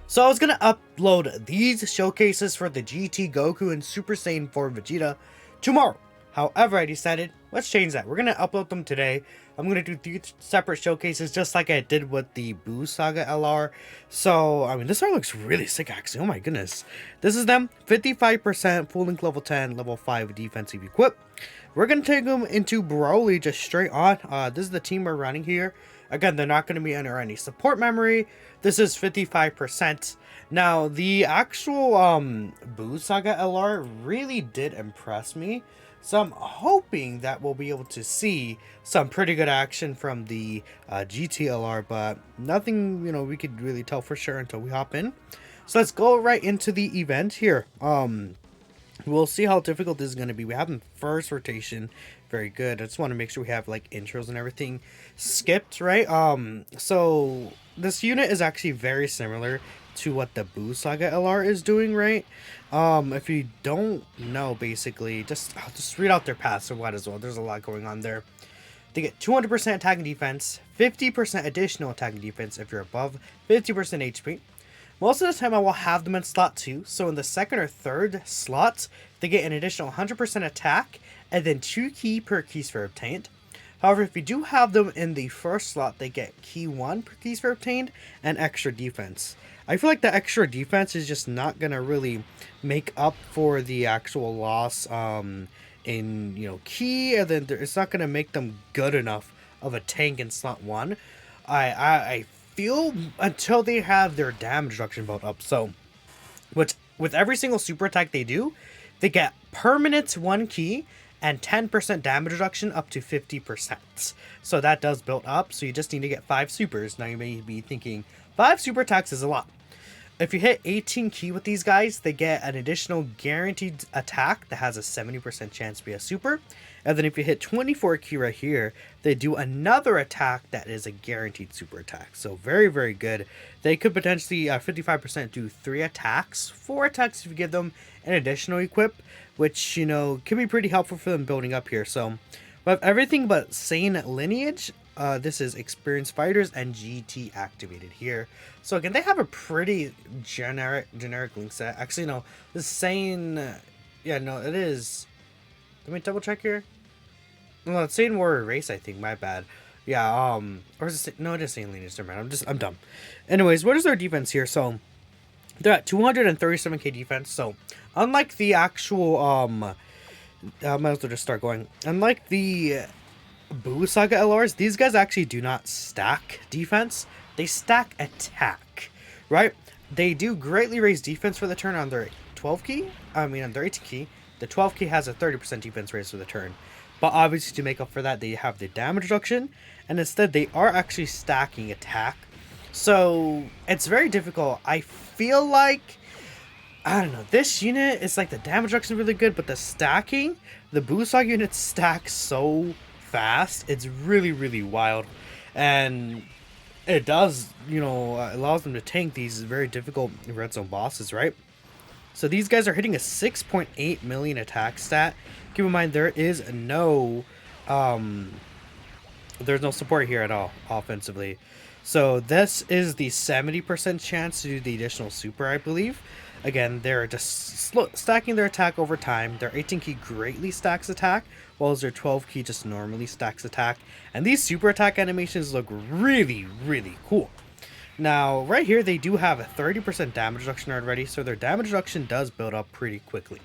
So I was gonna upload these showcases for the GT Goku and Super Saiyan 4 Vegeta tomorrow. However, I decided, let's change that. We're gonna upload them today. I'm gonna do 3 separate showcases just like I did with the Buu Saga LR. So, I mean, this art looks really sick actually. Oh my goodness. This is them. 55% full length level 10, level 5 defensive equip. We're gonna take them into Broly just straight on. This is the team we're running here. Again, they're not going to be under any support memory. This is 55%. Now, the actual Buu Saga LR really did impress me. So I'm hoping that we'll be able to see some pretty good action from the GTLR, but nothing, we could really tell for sure until we hop in. So let's go right into the event here. We'll see how difficult this is going to be. We have them first rotation. Very good. I just want to make sure we have like intros and everything skipped, right? So this unit is actually very similar to what the Buu Saga LR is doing, right? If you don't know, basically, I'll just read out their paths or what as well. There's a lot going on there. They get 200% attack and defense, 50% additional attack and defense if you're above 50% HP. Most of the time I will have them in slot 2, so in the second or third slots, they get an additional 100% attack, and then 2 key per key sphere obtained. However, if you do have them in the first slot, they get key 1 per key sphere obtained, and extra defense. I feel like the extra defense is just not going to really make up for the actual loss in, key, and then it's not going to make them good enough of a tank in slot 1. I feel until they have their damage reduction built up. So with every single super attack they do, they get permanent 1 key and 10% damage reduction up to 50%. So that does build up. So you just need to get 5 supers. Now you may be thinking 5 super attacks is a lot. If you hit 18 key with these guys, they get an additional guaranteed attack that has a 70% chance to be a super. And then if you hit 24 key right here, they do another attack that is a guaranteed super attack. So very, very good. They could potentially 55% do 3 attacks, 4 attacks if you give them an additional equip, which, can be pretty helpful for them building up here. So we have everything but Saiyan lineage. This is experienced fighters and GT activated here. So again, they have a pretty generic link set. Actually, no, this is saying, yeah, no, it is. Let me double check here. No, it's saying Warrior Race, I think. My bad. Yeah, or is it? No, it is saying lineage. Never mind. I'm dumb. Anyways, what is their defense here? So they're at 237k defense. So unlike the actual, I might as well just start going. Unlike the Buu Saga LRs, these guys actually do not stack defense. They stack attack, right? They do greatly raise defense for the turn on their 12 key. On their 18 key. The 12 key has a 30% defense raise for the turn. But obviously to make up for that, they have the damage reduction. And instead, they are actually stacking attack. So it's very difficult. I feel like, I don't know, this unit is like the damage reduction is really good, but the stacking, the Buu Saga units stack so fast. It's really, really wild. And it does, allows them to tank these very difficult red zone bosses, right? So these guys are hitting a 6.8 million attack stat. Keep in mind there is no there's no support here at all offensively. So this is the 70% chance to do the additional super, I believe. Again, they're just stacking their attack over time. Their 18 key greatly stacks attack, while their 12 key just normally stacks attack. And these super attack animations look really, really cool. Now, right here, they do have a 30% damage reduction already, so their damage reduction does build up pretty quickly.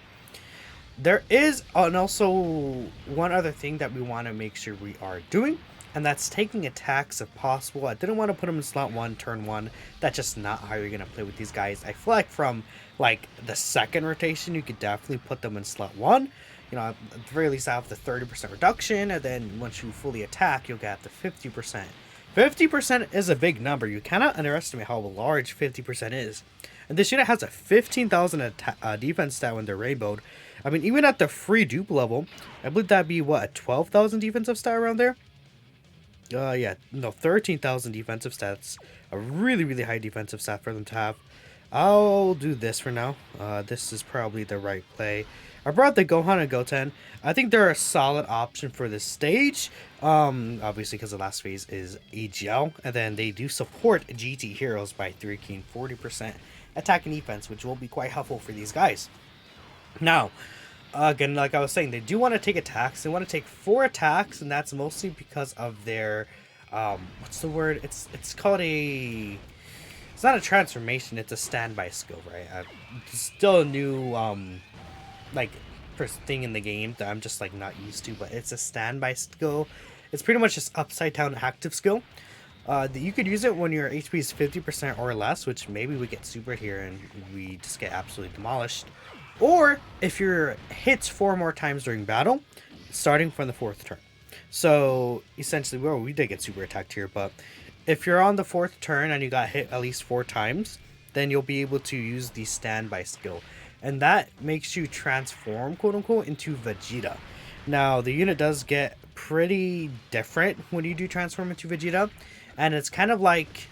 There is also one other thing that we want to make sure we are doing, and that's taking attacks if possible. I didn't want to put them in slot 1, turn 1. That's just not how you're going to play with these guys. I feel like from the second rotation, you could definitely put them in slot 1. At the very least, I have the 30% reduction, and then once you fully attack, you'll get the 50%. 50% is a big number. You cannot underestimate how large 50% is. And this unit has a 15,000 defense stat when they're rainbowed. Even at the free dupe level, I believe that'd be, a 12,000 defensive stat around there? 13,000 defensive stats. A really, really high defensive stat for them to have. I'll do this for now. This is probably the right play. I brought the Gohan and Goten. I think they're a solid option for this stage. Obviously because the last phase is AGL, and then they do support GT heroes by 3 40% attack and defense, which will be quite helpful for these guys. Now, again, like I was saying, they do want to take attacks. They want to take 4 attacks, and that's mostly because of their, what's the word? It's called a, it's not a transformation, it's a standby skill, right? It's still a new, like, first thing in the game that I'm just, like, not used to, but it's a standby skill. It's pretty much just upside down active skill. You could use it when your HP is 50% or less, which maybe we get super here and we just get absolutely demolished. Or if your hits 4 more times during battle, starting from the 4th turn. So essentially, well, we did get super attacked here, but if you're on the 4th turn and you got hit at least 4 times, then you'll be able to use the standby skill. And that makes you transform, quote unquote, into Vegeta. Now, the unit does get pretty different when you do transform into Vegeta. And it's kind of like,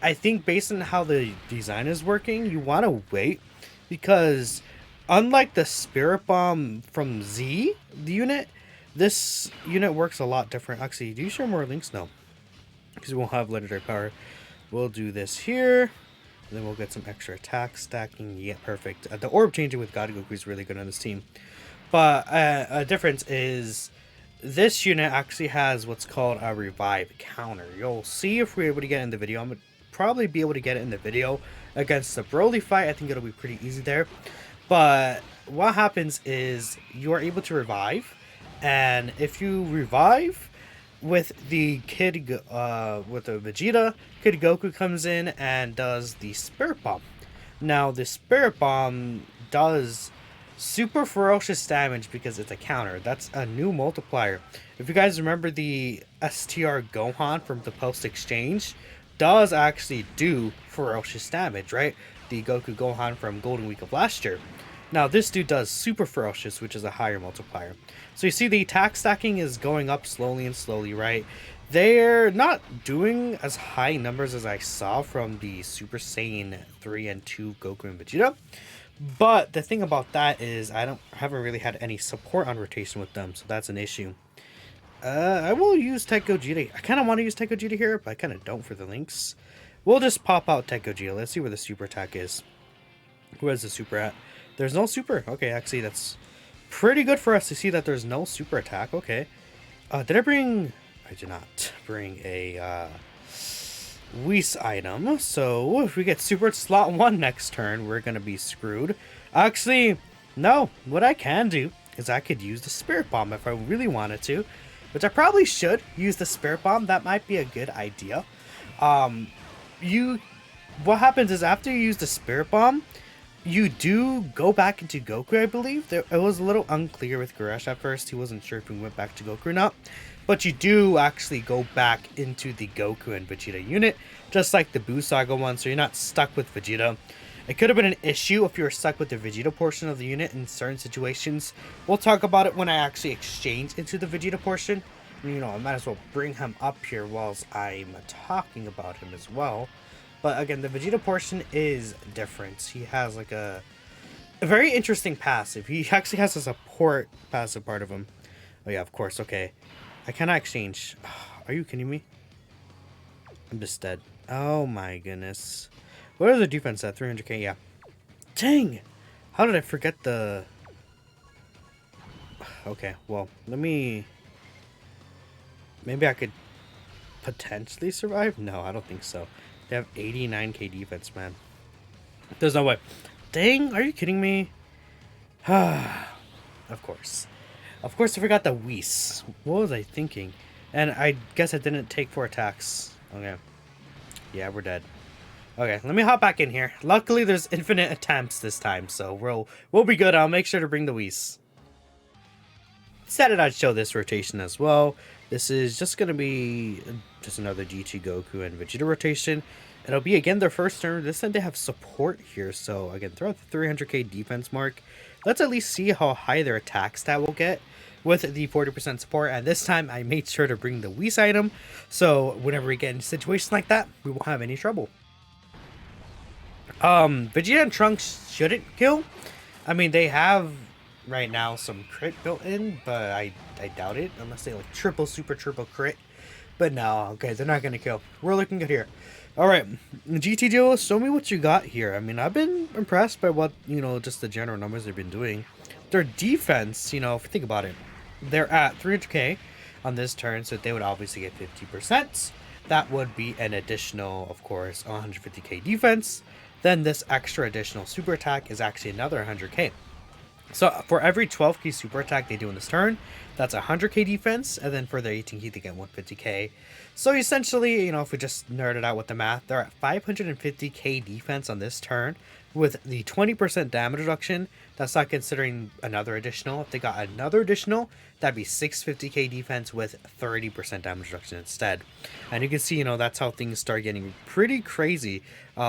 I think based on how the design is working, you want to wait. Because unlike the Spirit Bomb from Z, the unit, this unit works a lot different. Actually, do you share more links? No. Because we won't have legendary power. We'll do this here. And then we'll get some extra attack stacking. Yeah, perfect. The orb changing with God Goku is really good on this team. But a difference is this unit actually has what's called a revive counter. You'll see if we're able to get it in the video. I'm going to probably be able to get it in the video against the Broly fight. I think it'll be pretty easy there. But what happens is you are able to revive. And if you revive with the with the Vegeta, Kid Goku comes in and does the Spirit Bomb. Now, the Spirit Bomb does super ferocious damage because it's a counter. That's a new multiplier. If you guys remember, the STR Gohan from the post exchange does actually do ferocious damage, right? The Goku Gohan from Golden Week of last year. Now this dude does super ferocious, which is a higher multiplier. So you see the attack stacking is going up slowly and slowly, right? They're not doing as high numbers as I saw from the Super Saiyan 3 and 2 Goku and Vegeta. But the thing about that is I haven't really had any support on rotation with them, so that's an issue. I will use Tech Gogeta. I kind of want to use Tech Gogeta here, but I kind of don't for the links. We'll just pop out Tech Gogeta. Let's see where the super attack is. Where's the super at? There's no super. Okay, actually, that's pretty good for us to see that there's no super attack. Okay. Did I bring... I did not bring a Whis item. So if we get super at slot 1 next turn, we're going to be screwed. Actually, no. What I can do is I could use the Spirit Bomb if I really wanted to. Which I probably should use the Spirit Bomb. That might be a good idea. What happens is after you use the Spirit Bomb, you do go back into Goku, I believe. It was a little unclear with Goresh at first. He wasn't sure if we went back to Goku or not. But you do actually go back into the Goku and Vegeta unit, just like the Buu Saga one, so you're not stuck with Vegeta. It could have been an issue if you were stuck with the Vegeta portion of the unit in certain situations. We'll talk about it when I actually exchange into the Vegeta portion. You know, I might as well bring him up here whilst I'm talking about him as well. But again, the Vegeta portion is different. He has like a very interesting passive. He actually has a support passive part of him. Oh yeah, of course, okay. I cannot exchange. Are you kidding me? I'm just dead. Oh my goodness. What is the defense at? 300k? Yeah. Dang! How did I forget the... Okay, well, let me... Maybe I could potentially survive? No, I don't think so. They have 89k defense, man. There's no way. Dang, are you kidding me? Of course. Of course I forgot the Whis. What was I thinking? And I guess I didn't take 4 attacks. Okay. Yeah, we're dead. Okay, let me hop back in here. Luckily, there's infinite attempts this time, so we'll be good. I'll make sure to bring the Whis. Decided I'd show this rotation as well. This is just going to be just another GT Goku and Vegeta rotation. It'll be, again, their first turn. This time they have support here, so, again, throw out the 300k defense mark. Let's at least see how high their attack stat will get with the 40% support. And this time, I made sure to bring the Whis item, so whenever we get in situations like that, we won't have any trouble. Vegeta and Trunks shouldn't kill. I mean, they have right now some crit built in, but I doubt it unless they like triple crit. But no, okay, they're not gonna kill. We're looking good here. All right, GT Duo, show me what you got here. I mean, I've been impressed by what, just the general numbers they've been doing. Their defense, if you think about it, they're at 300k on this turn, so they would obviously get 50%. That would be an additional, of course, 150k defense. Then this extra additional super attack is actually another 100k. So for every 12k super attack they do in this turn, that's 100k defense, and then for their 18k they get 150k. So essentially, if we just nerd it out with the math, they're at 550k defense on this turn with the 20% damage reduction. That's not considering another additional. If they got another additional, that'd be 650k defense with 30% damage reduction instead. And you can see, that's how things start getting pretty crazy.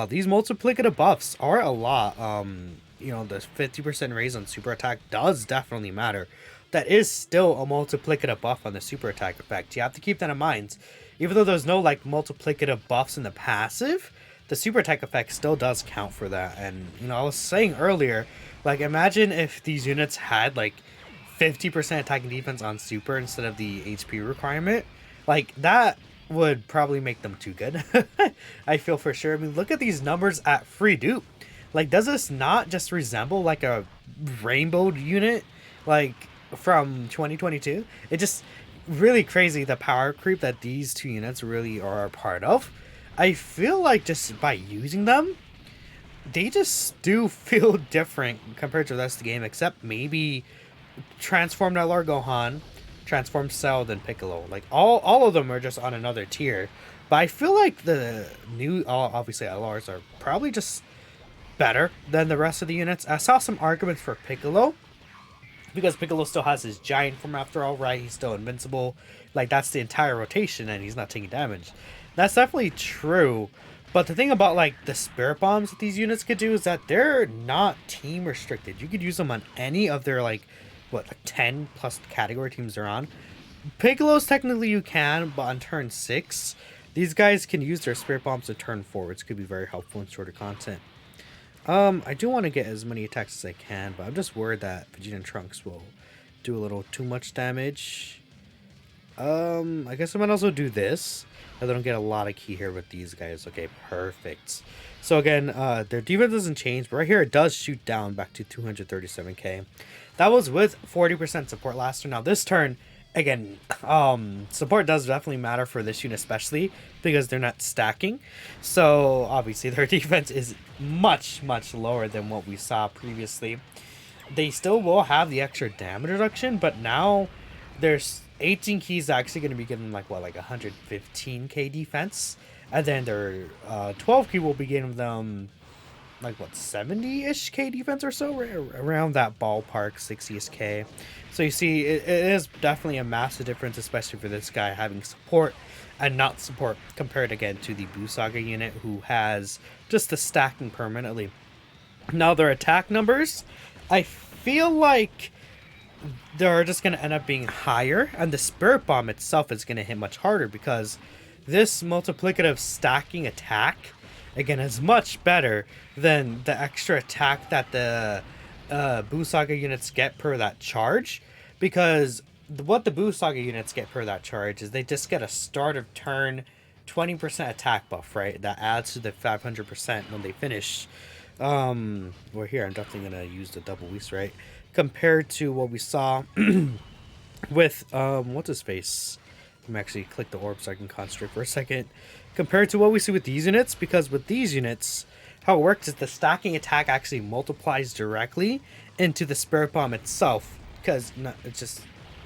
These multiplicative buffs are a lot. The 50% raise on super attack does definitely matter. That is still a multiplicative buff on the super attack effect. You have to keep that in mind. Even though there's no like multiplicative buffs in the passive, the super attack effect still does count for that. And I was saying earlier, like imagine if these units had like 50% attack and defense on super instead of the HP requirement. Like that would probably make them too good. I feel for sure. I mean, look at these numbers at free dupe. Like, does this not just resemble like a rainbow unit like from 2022? It just really crazy the power creep that these two units really are a part of. I feel like just by using them, they just do feel different compared to the rest of the game, except maybe transformed LR Gohan, transformed Cell, then Piccolo. Like all of them are just on another tier. But I feel like the new obviously LRs are probably just better than the rest of the units. I saw some arguments for Piccolo because Piccolo still has his giant form after all, right? He's still invincible. Like that's the entire rotation and he's not taking damage. That's definitely true. But the thing about like the spirit bombs that these units could do is that they're not team restricted. You could use them on any of their like 10 plus category teams they're on. Piccolo's technically you can, but on turn 6, these guys can use their spirit bombs to turn 4, which could be very helpful in shorter content. I do want to get as many attacks as I can, but I'm just worried that Vegeta and Trunks will do a little too much damage. I guess I might also do this. I don't get a lot of key here with these guys. Okay, perfect. So again, their defense doesn't change, but right here it does shoot down back to 237k. That was with 40% support last turn. Now this turn, again, support does definitely matter for this unit especially because they're not stacking. So obviously their defense is much lower than what we saw previously. They still will have the extra damage reduction, but now there's 18 keys actually going to be given like 115k defense, and then their 12 key will be giving them like 70-ish k defense or so, around that ballpark, 60-ish k. So you see it is definitely a massive difference, especially for this guy having support and not support compared again to the Buu Saga unit who has just the stacking permanently. Now their attack numbers, I feel like they're just going to end up being higher, and the Spirit Bomb itself is going to hit much harder because this multiplicative stacking attack, again, is much better than the extra attack that the Buu Saga units get per that charge, because what the Buu Saga units get per that charge is they just get a start of turn 20% attack buff, right? That adds to the 500% when they finish. Well, here I'm definitely going to use the double weast, right? Compared to what we saw with, what's his face? Let me actually click the orb so I can concentrate for a second. Compared to what we see with these units, because with these units, how it works is the stacking attack actually multiplies directly into the Spirit Bomb itself. Because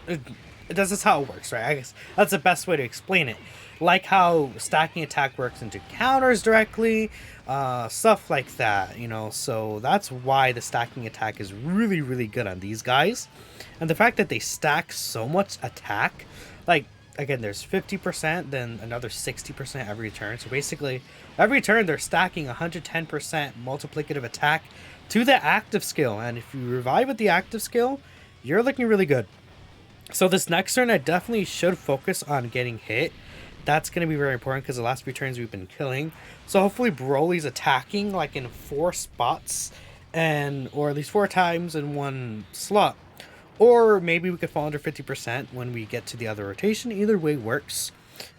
this is how it works, right? I guess that's the best way to explain it. Like how stacking attack works into counters directly, stuff like that, so that's why the stacking attack is really good on these guys. And the fact that they stack so much attack, like again, there's 50%, then another 60% every turn, so basically every turn they're stacking 110% multiplicative attack to the active skill, and if you revive with the active skill, you're looking really good. So this next turn I definitely should focus on getting hit. That's going to be very important because the last few turns we've been killing. So hopefully Broly's attacking like in 4 spots and or at least 4 times in one slot. Or maybe we could fall under 50% when we get to the other rotation. Either way works.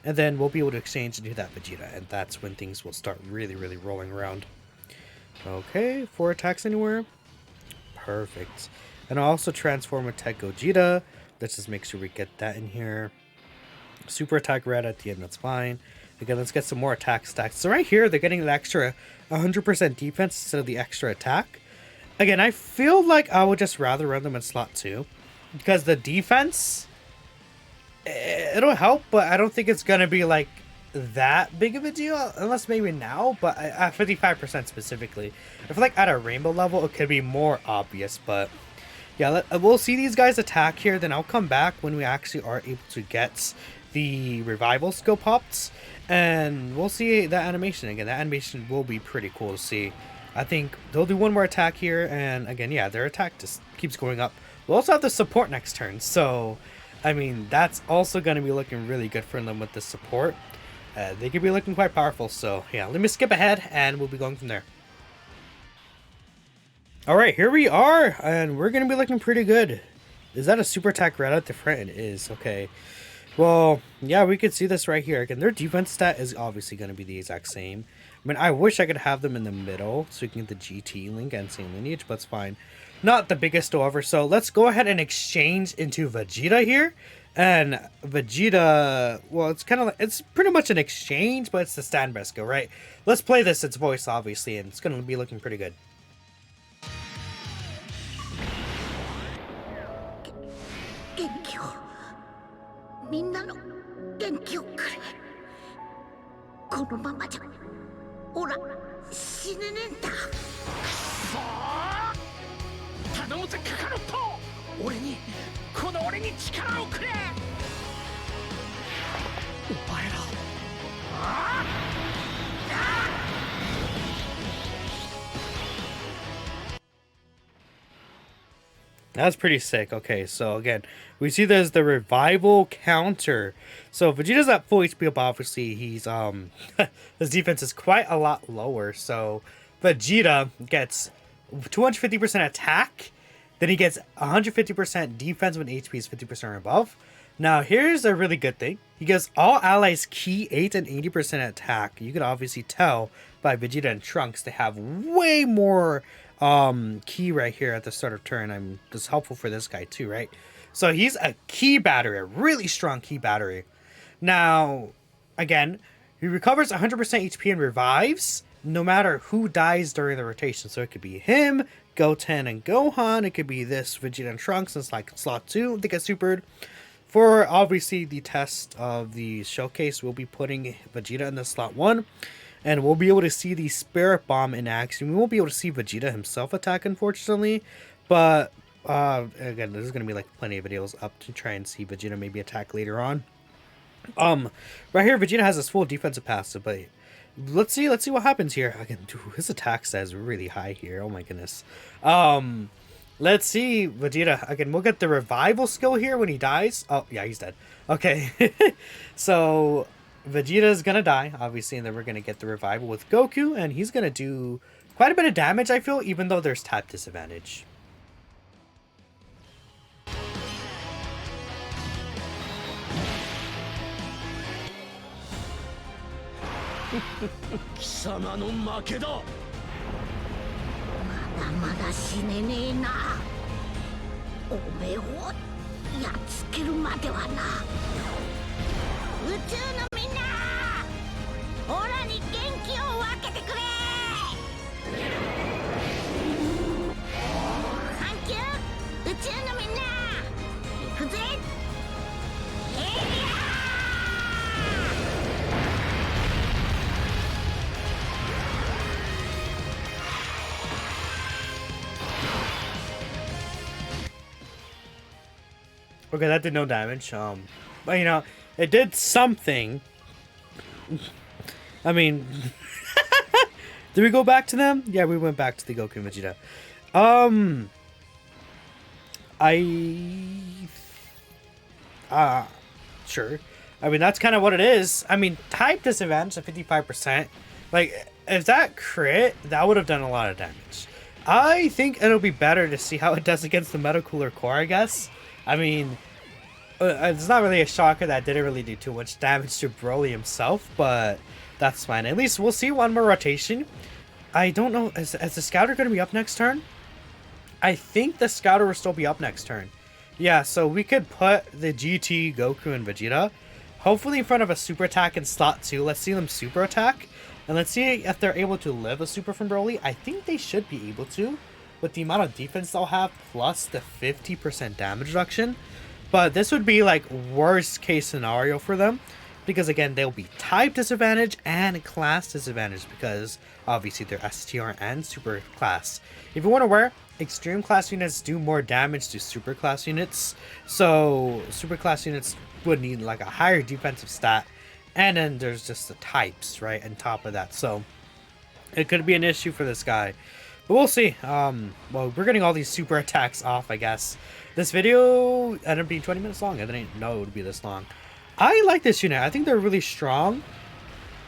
And then we'll be able to exchange into that Vegeta. And that's when things will start really, really rolling around. Okay, 4 attacks anywhere. Perfect. And I'll also transform with Tech Gogeta. Let's just make sure we get that in here. Super attack red at the end, that's fine. Again, let's get some more attack stacks. So right here, they're getting the extra 100% defense instead of the extra attack. Again, I feel like I would just rather run them in slot 2. Because the defense, it'll help, but I don't think it's going to be like that big of a deal. Unless maybe now, but at 55% specifically. I feel like at a rainbow level, it could be more obvious. But yeah, we'll see these guys attack here. Then I'll come back when we actually are able to get the revival skill popped. And we'll see that animation again. That animation will be pretty cool to see. I think they'll do one more attack here, and again, yeah, their attack just keeps going up. We'll also have the support next turn, so I mean, that's also going to be looking really good for them with the support. They could be looking quite powerful, so yeah, let me skip ahead and we'll be going from there. Alright, here we are, and we're going to be looking pretty good. Is that a super attack right at the front? It is, okay. Well, yeah, we could see this right here. Again, their defense stat is obviously going to be the exact same. I mean, I wish I could have them in the middle so we can get the GT link and same lineage, but it's fine. Not the biggest over, so let's go ahead and exchange into Vegeta here. And Vegeta, well, it's kind of like, it's pretty much an exchange, but it's the standby skill, right? Let's play this, its voice, obviously, and it's going to be looking pretty good. みんなの元気をくれ。このままじゃオラ死ねねえんだ。くそー、頼むぜカカロット、俺に力をくれ。お前らああ That's pretty sick. Okay, so again, we see there's the revival counter. So Vegeta's at full HP up, obviously he's his defense is quite a lot lower. So Vegeta gets 250% attack, then he gets 150% defense when HP is 50% or above. Now here's a really good thing. He gives all allies key 8 and 80% attack. You could obviously tell by Vegeta and Trunks they have way more key right here at the start of turn. I'm just helpful for this guy too, right? So he's a key battery, a really strong key battery. Now, again, he recovers 100% HP and revives no matter who dies during the rotation. So it could be him, Goten and Gohan. It could be this Vegeta and Trunks since like slot 2 they get supered. For obviously the test of the showcase, we'll be putting Vegeta in the slot 1. And we'll be able to see the Spirit Bomb in action. We won't be able to see Vegeta himself attack, unfortunately. But, again, there's going to be, like, plenty of videos up to try and see Vegeta maybe attack later on. Right here, Vegeta has his full defensive passive, but let's see what happens here. Again, dude, his attack stat is really high here. Oh, my goodness. Let's see, Vegeta. Again, we'll get the revival skill here when he dies. Oh, yeah, he's dead. Okay. So Vegeta's gonna die, obviously, and then we're gonna get the revival with Goku, and he's gonna do quite a bit of damage, I feel, even though there's tap disadvantage. Okay, that did no damage. But you know, it did something. I mean, did we go back to them? Yeah, we went back to the Goku and Vegeta. Sure. I mean, that's kind of what it is. I mean, type disadvantage at 55%. Like, if that crit, that would have done a lot of damage. I think it'll be better to see how it does against the Metacooler Core, I guess. I mean, it's not really a shocker that didn't really do too much damage to Broly himself, but that's fine. At least we'll see one more rotation. I don't know, is the Scouter going to be up next turn? I think the Scouter will still be up next turn. Yeah, so we could put the GT, Goku, and Vegeta hopefully in front of a super attack in slot 2. Let's see them super attack. And let's see if they're able to live a super from Broly. I think they should be able to, with the amount of defense they'll have, plus the 50% damage reduction. But this would be like worst case scenario for them. Because again, they'll be type disadvantage and class disadvantage. Because obviously they're STR and super class. If you want to wear, extreme class units do more damage to super class units. So super class units would need like a higher defensive stat. And then there's just the types, right, on top of that. So it could be an issue for this guy. But we'll see. Well, we're getting all these super attacks off, I guess. This video ended up being 20 minutes long. I didn't know it would be this long. I like this unit. I think they're really strong.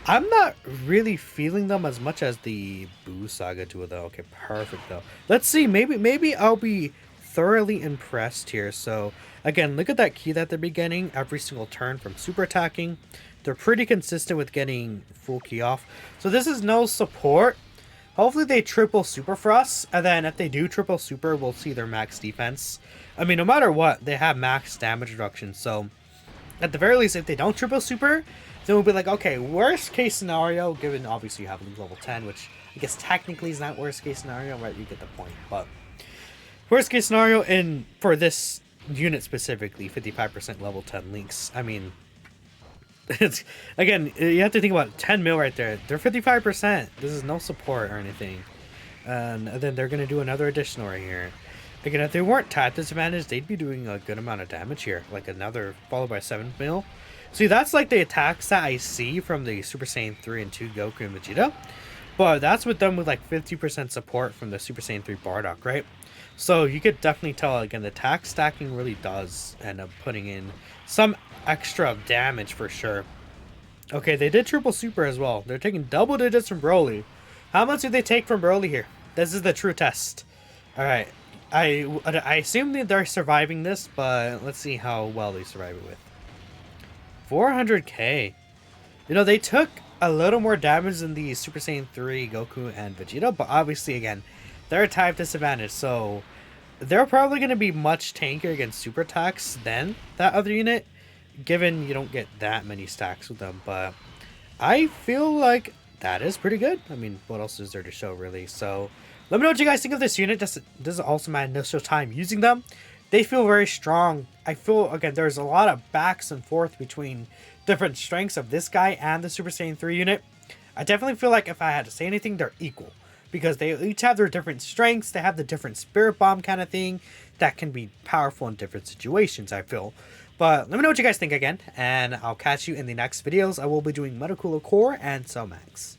I'm not really feeling them as much as the Buu Saga duo, though. Okay, perfect, though. Let's see. Maybe I'll be thoroughly impressed here. So, again, look at that key that they're beginning every single turn from super attacking. They're pretty consistent with getting full key off. So this is no support. Hopefully they triple super for us. And then if they do triple super, we'll see their max defense. I mean, no matter what, they have max damage reduction. So at the very least, if they don't triple super, then we'll be like, okay, worst case scenario, given obviously you have level 10, which I guess technically is not worst case scenario, right? You get the point. But worst case scenario for this unit specifically, 55% level 10 links. I mean, it's, again, you have to think about 10 mil right there. They're 55%. This is no support or anything. And then they're going to do another additional right here. Again, if they weren't type disadvantage, they'd be doing a good amount of damage here. Like another, followed by 7 mil. See, that's like the attacks that I see from the Super Saiyan 3 and 2 Goku and Vegeta. But that's with them with like 50% support from the Super Saiyan 3 Bardock, right? So you could definitely tell, again, the attack stacking really does end up putting in some extra damage for sure. Okay, they did triple super as well. They're taking double digits from Broly. How much did they take from Broly here? This is the true test. Alright, I assume that they're surviving this, but let's see how well they survive it with. 400k. You know, they took a little more damage than the Super Saiyan 3 Goku and Vegeta, but obviously, again, they're a type disadvantage, so they're probably going to be much tankier against super attacks than that other unit, given you don't get that many stacks with them. But I feel like that is pretty good. I mean, what else is there to show, really? So let me know what you guys think of this unit. This is also my initial time using them. They feel very strong. I feel, again, there's a lot of backs and forth between different strengths of this guy and the Super Saiyan 3 unit. I definitely feel like if I had to say anything, they're equal. Because they each have their different strengths. They have the different spirit bomb kind of thing that can be powerful in different situations, I feel. But let me know what you guys think again. And I'll catch you in the next videos. I will be doing Metacooler Core and Cell Max.